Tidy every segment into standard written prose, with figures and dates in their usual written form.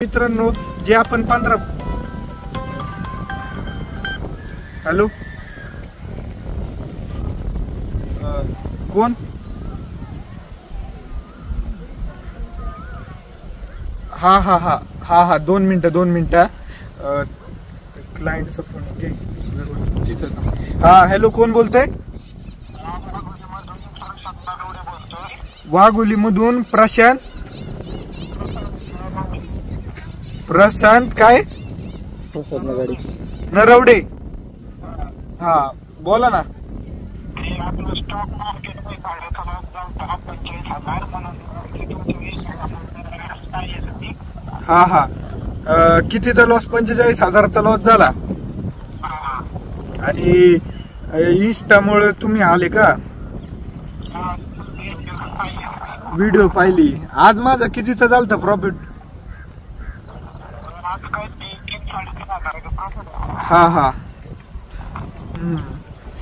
मित्रांनो जे आपण 15 हॅलो कोण हा हा हा हा हा 2 मिनिटं क्लायंटचा फोन घे तिथं हा हॅलो कोण बोलतोय वाघोली मधून प्रशांत काय प्रसाद नगाडे नरवडे हा बोला ना हा हा कितीचा लॉस 45,000चा लॉस झाला आणि इंस्टामुळे तुम्ही आले का व्हिडिओ पाहिली आज माझा कितीचा झालता प्रॉफिट हा हा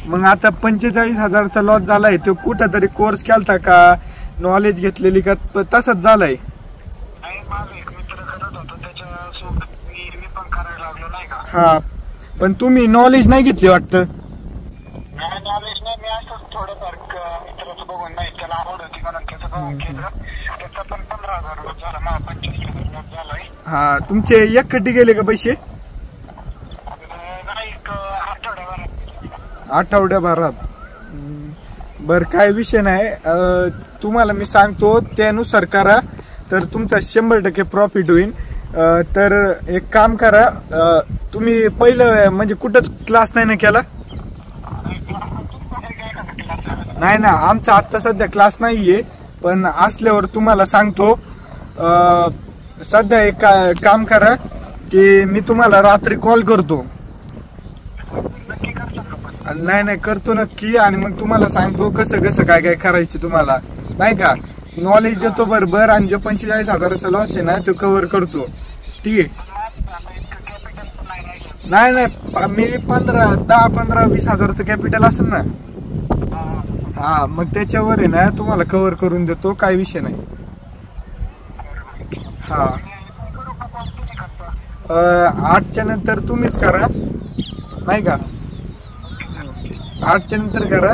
मग आता 45,000चा लॉस झालाय तो कुठं तरी कोर्स केलता का नॉलेज घेतलेली का तसंच झालाय हा पण तुम्ही नॉलेज नाही घेतली वाटतं हा तुमचे एकखट्टी गेले का पैसे आठवड्याभरात बर काय विषय नाही तुम्हाला मी सांगतो त्यानुसार करा तर तुमचा 100% प्रॉफिट होईल तर एक काम करा तुम्ही पहिलं म्हणजे कुठंच क्लास नाही ना केला नाही ना आमचा आता सध्या क्लास नाहीये पण असल्यावर तुम्हाला सांगतो सध्या एक काम करा की मी तुम्हाला रात्री कॉल करतो नाही करतो नक्की आणि मग तुम्हाला सांगतो कसं कसं काय काय करायचं तुम्हाला नाही का नॉलेज देतो बरोबर आणि जो 45,000चा लॉस आहे ना तो कव्हर करतो ठीक आहे नाही मी 10-15-20,000चं कॅपिटल असेल ना हा मग त्याच्यावर आहे ना तुम्हाला कव्हर करून देतो काय विषय नाही हा 8च्या नंतर तुम्हीच करा नाही का 8च्या नंतर करा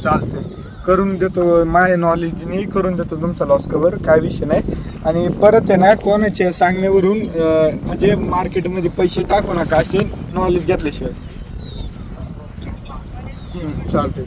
चालतंय करून देतो माझ्या नॉलेजने करून देतो तुमचा लॉस कव्हर काय विषय नाही आणि परत आहे ना कोणाच्या सांगण्यावरून म्हणजे मार्केटमध्ये पैसे टाकू नका असे नॉलेज घेतल्याशिवाय चालतंय